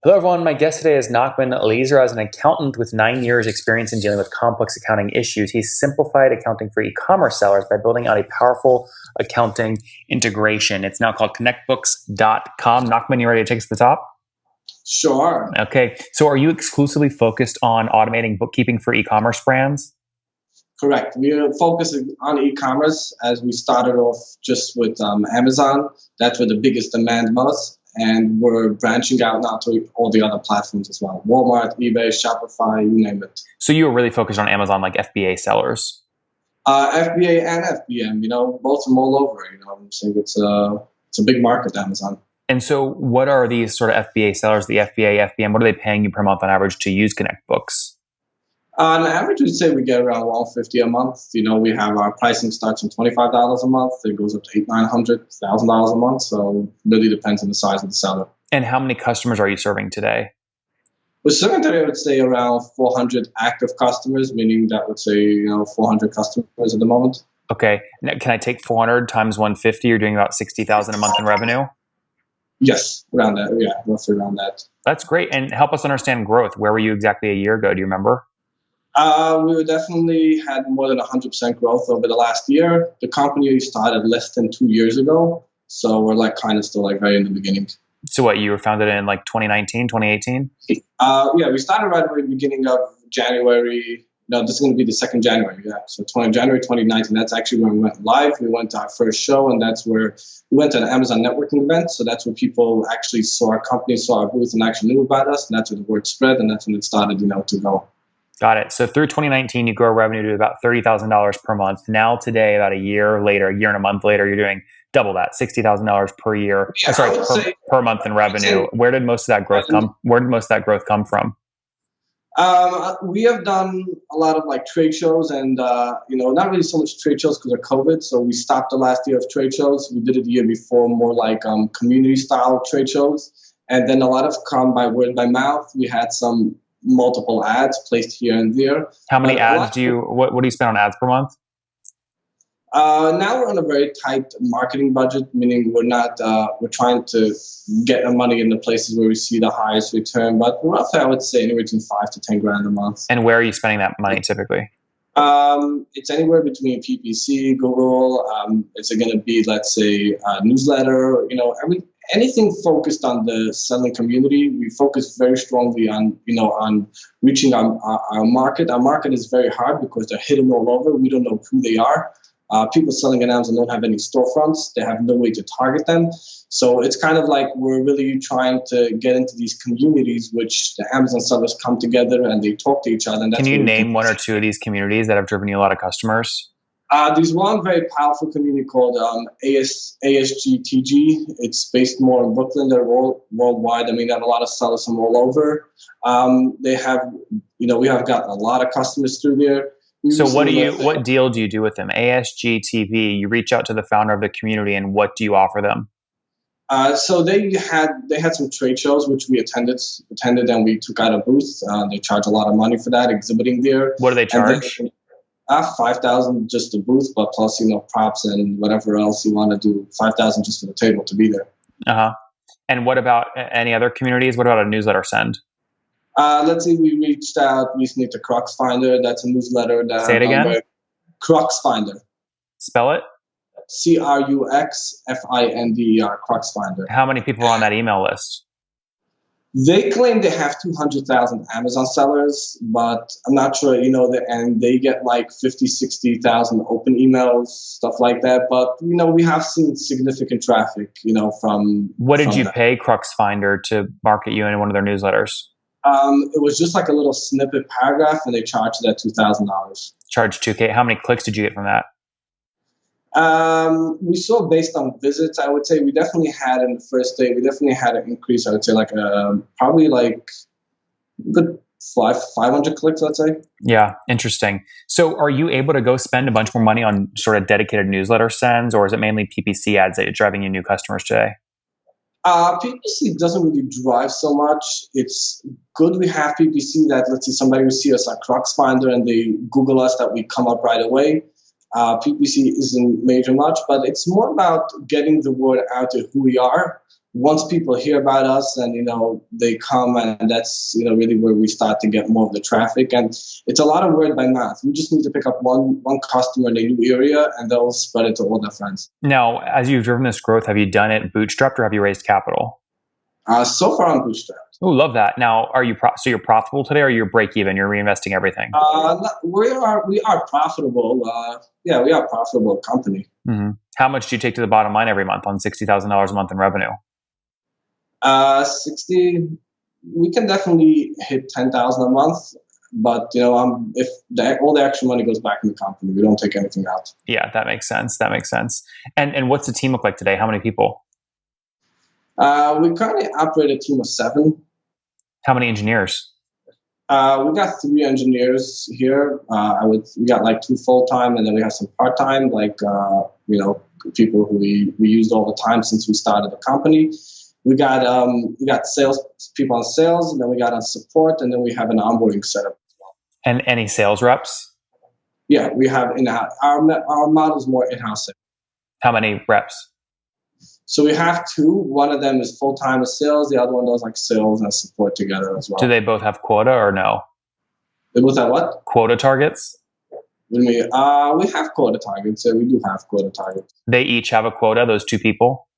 Hello, everyone. My guest today is Nachman Lieser. As an accountant with 9 years experience in dealing with complex accounting issues, he's simplified accounting for e-commerce sellers by building out a powerful accounting integration. It's now called ConnectBooks.com. Nachman, you ready to take us to the top? Sure. Okay. So are you exclusively focused on automating bookkeeping for e-commerce brands? Correct. We are focusing on e-commerce as we started off just with Amazon. That's where the biggest demand was. And we're branching out now to all the other platforms as well. Walmart, eBay, Shopify, you name it. So you were really focused on Amazon, like FBA sellers? FBA and FBM, both from all over. I'm saying it's a big market, Amazon. And so what are these sort of FBA sellers, the FBA, FBM, what are they paying you per month on average to use ConnectBooks? On average, we'd say we get around $150 a month. We have our pricing starts from $25 a month. It goes up to $800, $900, $1,000 a month. So it really depends on the size of the seller. And how many customers are you serving today? We're serving today, I would say, around 400 active customers, meaning that would say, 400 customers at the moment. Okay. Now, can I take 400 times 150? You're doing about 60,000 a month in revenue? Yes, around that. Yeah, roughly around that. That's great. And help us understand growth. Where were you exactly a year ago? Do you remember? We definitely had more than 100% growth over the last year. The company started less than 2 years ago. So we're kind of still very in the beginning. So what, you were founded in 2019, 2018? Yeah, we started right away at the beginning of January. No, this is going to be the 2nd January. Yeah, so January 2019. That's actually when we went live. We went to our first show, and that's where we went to an Amazon networking event. So that's where people actually saw our company, saw our booth, and actually knew about us. And that's where the word spread, and that's when it started, to go. Got it. So through 2019, you grow revenue to about $30,000 per month. Now today, about a year and a month later, you're doing double that, $60,000 per year. Yeah, per month in revenue. Where did most of that growth come from? We have done a lot of trade shows and, not really so much trade shows because of COVID. So we stopped the last year of trade shows. We did it the year before, more community style trade shows. And then a lot of come by word by mouth. We had some multiple ads placed here and there. How many ads what do you spend on ads per month? Now we're on a very tight marketing budget, meaning we're trying to get our money in the places where we see the highest return, but roughly I would say anywhere between $5,000 to $10,000 a month. And where are you spending that money typically? It's anywhere between PPC, Google. It's going to be, let's say, a newsletter, anything focused on the selling community. We focus very strongly on reaching our market. Our market is very hard because they're hidden all over. We don't know who they are. People selling on Amazon don't have any storefronts. They have no way to target them. So it's kind of we're really trying to get into these communities, which the Amazon sellers come together and they talk to each other. And can you name one or two of these communities that have driven you a lot of customers? There's one very powerful community called ASGTG. It's based more in Brooklyn. They're all worldwide. I mean, they have a lot of sellers from all over. They have, we have gotten a lot of customers through there. So what deal do you do with them? ASGTV, you reach out to the founder of the community, and what do you offer them? So they had some trade shows which we attended, and we took out a booth. They charge a lot of money for that, exhibiting there. What do they charge? $5,000 just the booth, but plus props and whatever else you want to do. $5,000 just for the table to be there. And what about any other communities? What about a newsletter send? Let's see, we reached out recently to Crux Finder. That's a newsletter that... Say it again? Crux Finder. Spell it? CRUXFINDER, Crux Finder. How many people are on that email list? They claim they have 200,000 Amazon sellers, but I'm not sure, and they get 50, 60,000 open emails, stuff like that. But, we have seen significant traffic, from... What did you pay Crux Finder to market you in one of their newsletters? It was just a little snippet paragraph, and they charged it at $2,000. Charged $2,000. How many clicks did you get from that? We saw based on visits, I would say we definitely had in the first day, an increase. I would say probably good 500 clicks, let's say. Yeah, interesting. So are you able to go spend a bunch more money on sort of dedicated newsletter sends, or is it mainly PPC ads that are driving you new customers today? PPC doesn't really drive so much. It's good we have PPC that, let's say, somebody will see us at Crux Finder and they Google us, that we come up right away. PPC isn't major much, but it's more about getting the word out to who we are. once people hear about us and, they come, and that's, really where we start to get more of the traffic. And it's a lot of word by mouth. We just need to pick up one customer in a new area, and they'll spread it to all their friends. Now, as you've driven this growth, have you done it bootstrapped or have you raised capital? So far, I'm bootstrapped. Oh, love that. Now, are you so you're profitable today, or you're break even? You're reinvesting everything? We are profitable. We are a profitable company. Mm-hmm. How much do you take to the bottom line every month on $60,000 a month in revenue? 60. We can definitely hit 10,000 a month, but if all the extra money goes back in the company, we don't take anything out. Yeah, that makes sense. And what's the team look like today? How many people? We currently operate a team of 7. How many engineers? We got 3 engineers here. We got like 2 full-time, and then we have some part-time, people who we used all the time since we started the company. We got sales people on sales, and then we got on support, and then we have an onboarding setup as well. And any sales reps? Yeah, we have in-house. Our model is more in-house sales. How many reps? So we have 2. One of them is full-time with sales. The other one does like sales and support together as well. Do they both have quota or no? They both have what? Quota targets? We have quota targets. So we do have quota targets. They each have a quota, those 2 people?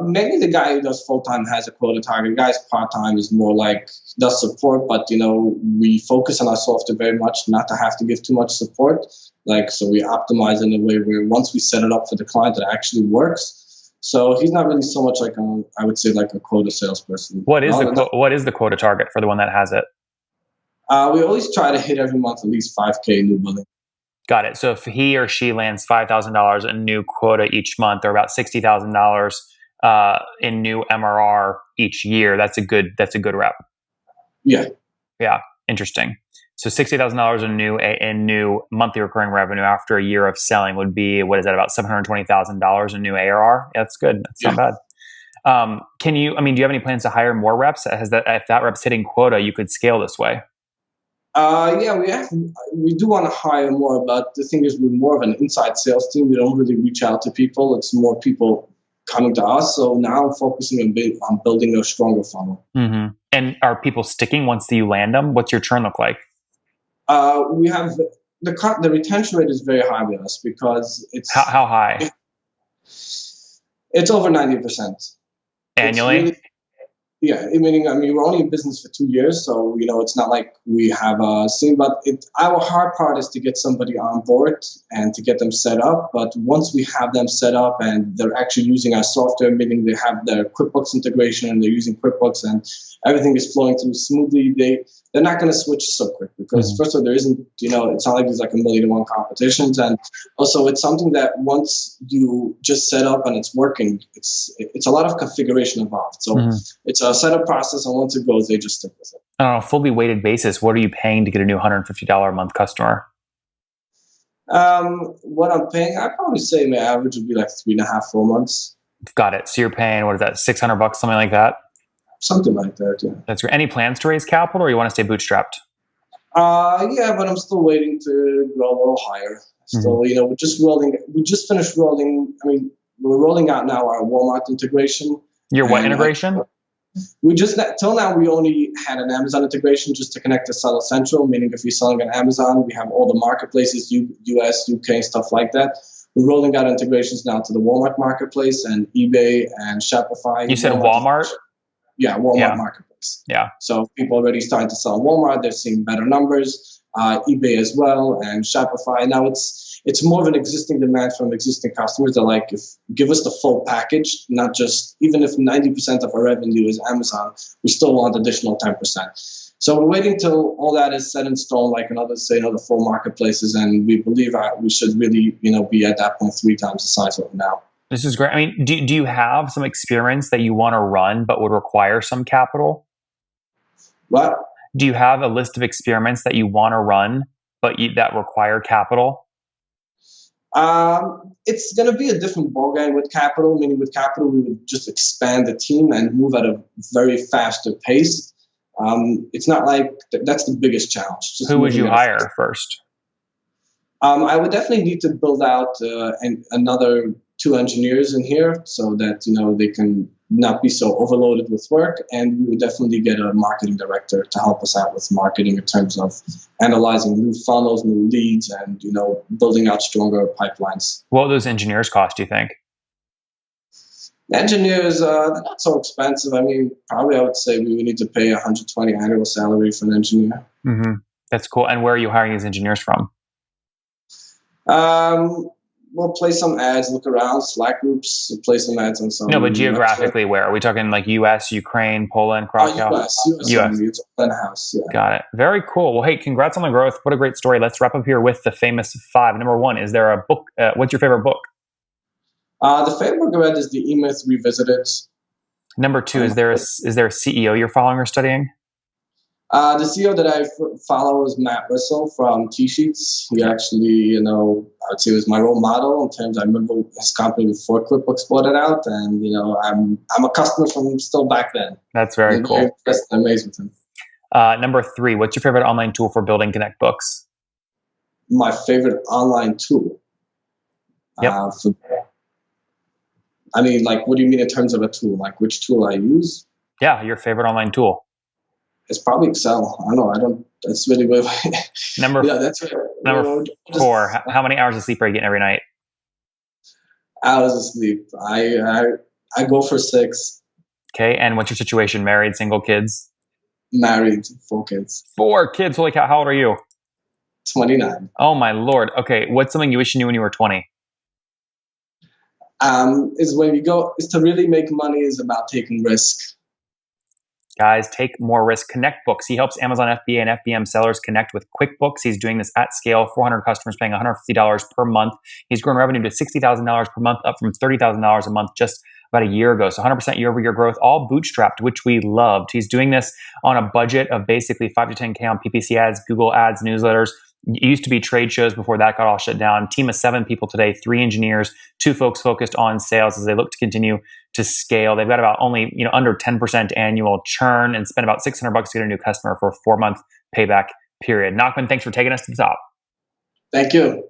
Maybe the guy who does full-time has a quota target. The guy's part-time is more like does support, but we focus on our software very much not to have to give too much support. So we optimize in a way where once we set it up for the client, it actually works. So he's not really so much like I would say like a quota salesperson. What is the quota target for the one that has it? We always try to hit every month at least 5K new billing. Got it. So if he or she lands $5,000 in new quota each month, or about $60,000 in new MRR each year, that's a good rep. Yeah. Yeah. Interesting. So $60,000 in new monthly recurring revenue after a year of selling would be, what is that, about $720,000 in new ARR? Yeah, that's good. That's not bad. Do you have any plans to hire more reps? If that rep's hitting quota, you could scale this way. We do want to hire more, but the thing is, we're more of an inside sales team. We don't really reach out to people. It's more people coming to us. So now I'm focusing on building a stronger funnel. Mm-hmm. And are people sticking once you land them? What's your churn look like? We have the retention rate is very high with us because it's how high? It's over 90% annually. Meaning we're only in business for 2 years, so it's not like we have a scene. But our hard part is to get somebody on board and to get them set up. But once we have them set up and they're actually using our software, meaning they have their QuickBooks integration and they're using QuickBooks and everything is flowing through smoothly, they're not going to switch so quick because first of all, there isn't, it's not like there's like 1,000,000 competitions. And also it's something that once you just set up and it's working, it's a lot of configuration involved. So it's a setup process, and once it goes, they just stick with it. On a fully weighted basis, what are you paying to get a new $150 a month customer? What I'm paying, I'd probably say my average would be like 3.5, 4 months. Got it. So you're paying, what is that, $600, something like that? Something like that, yeah. That's great. Any plans to raise capital, or you want to stay bootstrapped? Yeah, but I'm still waiting to grow a little higher. Still, we just finished rolling. We're rolling out now our Walmart integration. Your what integration? Till now we only had an Amazon integration just to connect to Seller Central, meaning if you're selling on Amazon, we have all the marketplaces, US, UK, stuff like that. We're rolling out integrations now to the Walmart marketplace and eBay and Shopify. You said Walmart? Yeah, Walmart marketplace. Yeah. So people already starting to sell on Walmart. They're seeing better numbers. eBay as well, and Shopify. Now it's more of an existing demand from existing customers. They're like, give us the full package, not just, even if 90% of our revenue is Amazon, we still want additional 10%. So we're waiting till all that is set in stone, like another 4 marketplaces, and we believe we should really, be at that point 3 times the size of it now. This is great. Do you have some experiments that you want to run but would require some capital? What? Do you have a list of experiments that you want to run but that require capital? It's going to be a different ballgame with capital. Meaning, with capital, we would just expand the team and move at a very faster pace. It's not like that's the biggest challenge. Who would you hire first? I would definitely need to build out another 2 engineers in here so that they can not be so overloaded with work. And we would definitely get a marketing director to help us out with marketing in terms of analyzing new funnels, new leads, and building out stronger pipelines. What will those engineers cost, do you think? Engineers, they're not so expensive. I mean, probably I would say we would need to pay 120 annual salary for an engineer. Mm-hmm. That's cool. And where are you hiring these engineers from? We'll play some ads, look around, Slack groups, play some ads on some. No, but geographically, where? Are we talking like US, Ukraine, Poland, Krakow? US. It's in-house, yeah. Got it. Very cool. Well, hey, congrats on the growth. What a great story. Let's wrap up here with the famous 5. Number 1, is there a book? What's your favorite book? The favorite book I read is The E-Myth Revisited. Number 2, is there a CEO you're following or studying? The CEO that I follow is Matt Wissel from T-Sheets. He actually, I would say was my role model in terms. I remember his company before QuickBooks bought it out, and I'm a customer from still back then. That's very cool. Very impressed and amazed with him. Number 3, what's your favorite online tool for building ConnectBooks? My favorite online tool. Yep. What do you mean in terms of a tool? Like which tool I use? Yeah, your favorite online tool. It's probably Excel. I don't. That's really what. Number 4. How many hours of sleep are you getting every night? Hours of sleep. I go for 6. Okay, and what's your situation? Married, single, kids? Married, 4 kids. 4 kids. Holy cow! How old are you? 29. Oh my lord. Okay, what's something you wish you knew when you were 20? Is to really make money is about taking risk. Guys, take more risk. ConnectBooks. He helps Amazon FBA and FBM sellers connect with QuickBooks. He's doing this at scale, 400 customers paying $150 per month. He's grown revenue to $60,000 per month, up from $30,000 a month just about a year ago. So 100% year-over-year growth, all bootstrapped, which we loved. He's doing this on a budget of basically 5 to 10K on PPC ads, Google ads, newsletters. It used to be trade shows before that got all shut down. Team of 7 people today, 3 engineers, 2 folks focused on sales as they look to continue to scale. They've got about only under 10% annual churn and spend about $600 to get a new customer for a 4-month payback period. Nachman, thanks for taking us to the top. Thank you.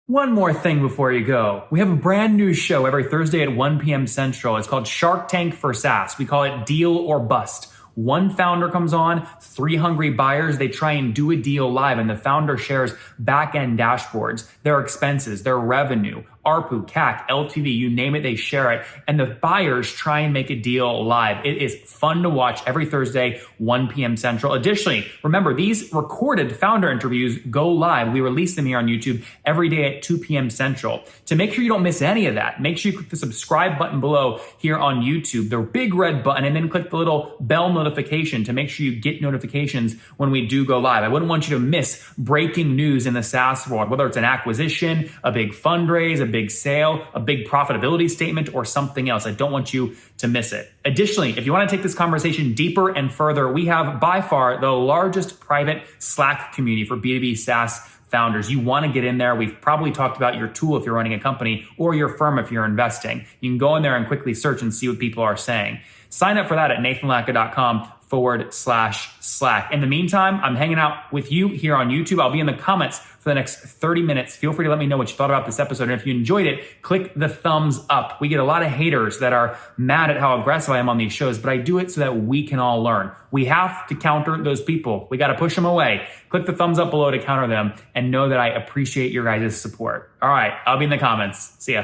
One more thing before you go. We have a brand new show every Thursday at 1 p.m. Central. It's called Shark Tank for SaaS. We call it Deal or Bust. One founder comes on, 3 hungry buyers, they try and do a deal live, and the founder shares back-end dashboards, their expenses, their revenue, ARPU, CAC, LTV, you name it, they share it. And the buyers try and make a deal live. It is fun to watch every Thursday, 1 p.m. Central. Additionally, remember, these recorded founder interviews go live. We release them here on YouTube every day at 2 p.m. Central. To make sure you don't miss any of that, make sure you click the subscribe button below here on YouTube, the big red button, and then click the little bell notification to make sure you get notifications when we do go live. I wouldn't want you to miss breaking news in the SaaS world, whether it's an acquisition, a big fundraise, a big sale, a big profitability statement, or something else. I don't want you to miss it. Additionally, if you want to take this conversation deeper and further, we have by far the largest private Slack community for B2B SaaS founders. You want to get in there. We've probably talked about your tool if you're running a company or your firm if you're investing. You can go in there and quickly search and see what people are saying. Sign up for that at nathanlatka.com/Slack. In the meantime, I'm hanging out with you here on YouTube. I'll be in the comments for the next 30 minutes. Feel free to let me know what you thought about this episode. And if you enjoyed it, click the thumbs up. We get a lot of haters that are mad at how aggressive I am on these shows, but I do it so that we can all learn. We have to counter those people. We got to push them away. Click the thumbs up below to counter them and know that I appreciate your guys' support. All right, I'll be in the comments. See ya.